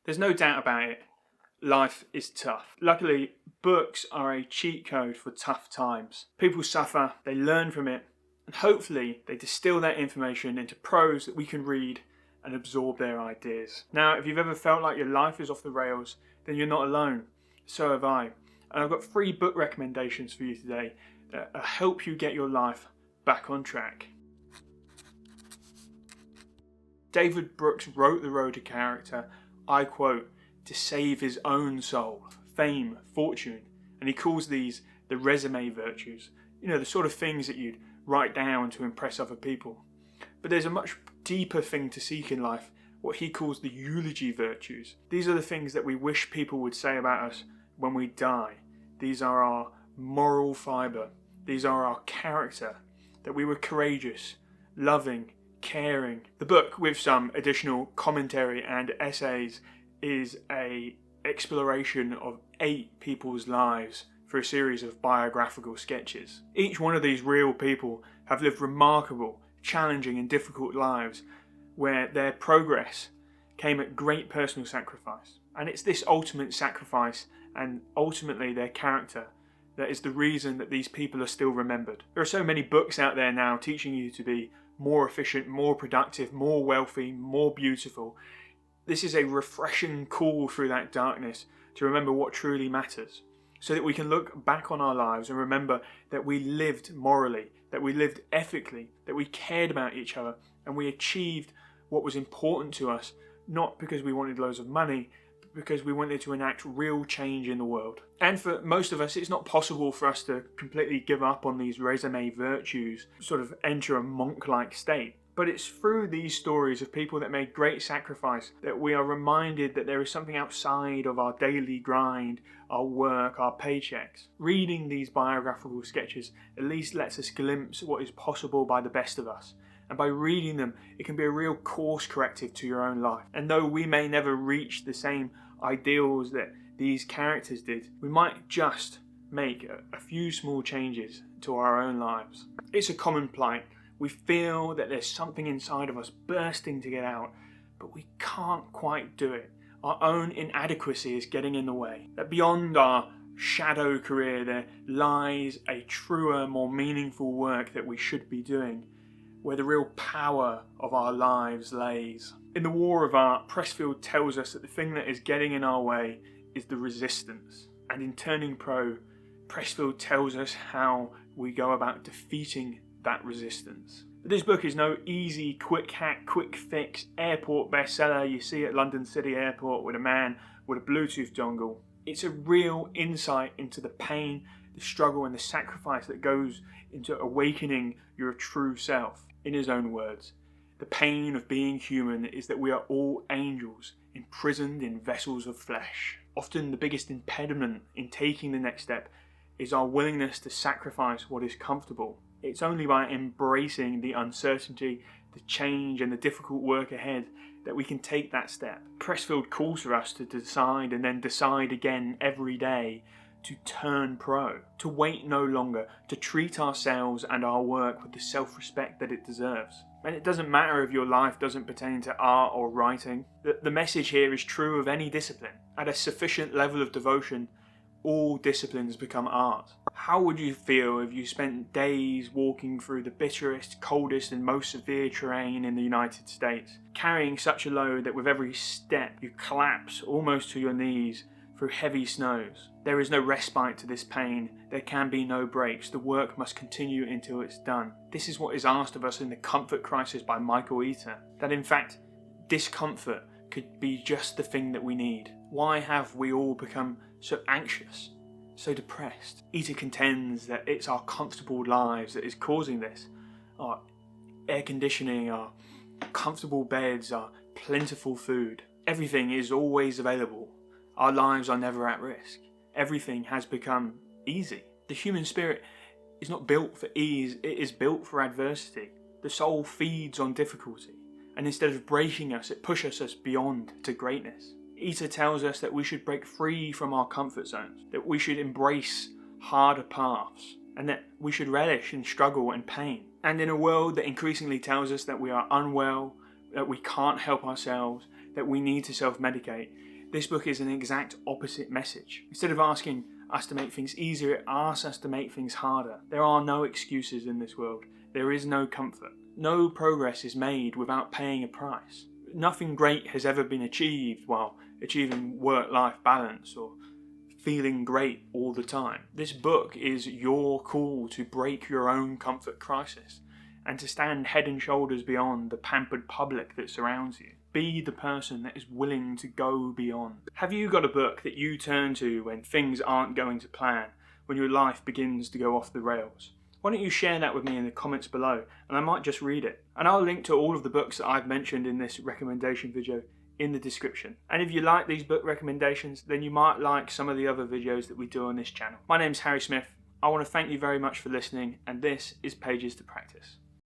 There's no doubt about it. Life is tough. Luckily, books are a cheat code for tough times. People suffer, they learn from it, and hopefully they distill that information into prose that we can read and absorb their ideas. Now, if you've ever felt like your life is off the rails, then you're not alone. So have I. And I've got 3 book recommendations for you today that help you get your life back on track. David Brooks wrote The Road to Character, I quote, to save his own soul, fame, fortune, and he calls these the resume virtues. You know, the sort of things that you'd write down to impress other people. But there's a much deeper thing to seek in life, what he calls the eulogy virtues. These are the things that we wish people would say about us when we die. These are our moral fibre. These are our character, that we were courageous, loving, caring. The book, with some additional commentary and essays, is a exploration of 8 people's lives through a series of biographical sketches. Each one of these real people have lived remarkable, challenging and difficult lives where their progress came at great personal sacrifice. And it's this ultimate sacrifice and ultimately their character that is the reason that these people are still remembered. There are so many books out there now teaching you to be more efficient, more productive, more wealthy, more beautiful. This is a refreshing call through that darkness to remember what truly matters, so that we can look back on our lives and remember that we lived morally, that we lived ethically, that we cared about each other, and we achieved what was important to us, not because we wanted loads of money, but because we wanted to enact real change in the world. And for most of us, it's not possible for us to completely give up on these resume virtues, sort of enter a monk-like state. But it's through these stories of people that made great sacrifice that we are reminded that there is something outside of our daily grind, our work, our paychecks. Reading these biographical sketches at least lets us glimpse what is possible by the best of us. And by reading them, it can be a real course corrective to your own life. And though we may never reach the same ideals that these characters did, we might just make a few small changes to our own lives. It's a common plight. We feel that there's something inside of us bursting to get out, but we can't quite do it. Our own inadequacy is getting in the way. That beyond our shadow career there lies a truer, more meaningful work that we should be doing, where the real power of our lives lays. In The War of Art, Pressfield tells us that the thing that is getting in our way is the resistance. And in Turning Pro, Pressfield tells us how we go about defeating that resistance. But this book is no easy, quick hack, quick fix, airport bestseller you see at London City Airport with a man with a Bluetooth dongle. It's a real insight into the pain, the struggle and the sacrifice that goes into awakening your true self. In his own words, the pain of being human is that we are all angels imprisoned in vessels of flesh. Often the biggest impediment in taking the next step is our willingness to sacrifice what is comfortable. It's only by embracing the uncertainty, the change and the difficult work ahead that we can take that step. Pressfield calls for us to decide and then decide again every day to turn pro, to wait no longer, to treat ourselves and our work with the self-respect that it deserves. And it doesn't matter if your life doesn't pertain to art or writing. The message here is true of any discipline. At a sufficient level of devotion, all disciplines become art. How would you feel if you spent days walking through the bitterest, coldest and most severe terrain in the United States, carrying such a load that with every step you collapse almost to your knees through heavy snows? There is no respite to this pain. There can be no breaks. The work must continue until it's done. This is what is asked of us in The Comfort Crisis by Michael Eater. That in fact, discomfort could be just the thing that we need. Why have we all become so anxious, so depressed? Eater contends that it's our comfortable lives that is causing this. Our air conditioning, our comfortable beds, our plentiful food. Everything is always available. Our lives are never at risk. Everything has become easy. The human spirit is not built for ease, it is built for adversity. The soul feeds on difficulty, and instead of breaking us, it pushes us beyond to greatness. Eater tells us that we should break free from our comfort zones, that we should embrace harder paths, and that we should relish in struggle and pain. And in a world that increasingly tells us that we are unwell, that we can't help ourselves, that we need to self-medicate, this book is an exact opposite message. Instead of asking us to make things easier, it asks us to make things harder. There are no excuses in this world. There is no comfort. No progress is made without paying a price. Nothing great has ever been achieved while achieving work-life balance or feeling great all the time. This book is your call to break your own comfort crisis and to stand head and shoulders beyond the pampered public that surrounds you. Be the person that is willing to go beyond. Have you got a book that you turn to when things aren't going to plan, when your life begins to go off the rails? Why don't you share that with me in the comments below, and I might just read it. And I'll link to all of the books that I've mentioned in this recommendation video in the description. And if you like these book recommendations, then you might like some of the other videos that we do on this channel. My name's Harry Smith. I want to thank you very much for listening, and this is Pages to Practice.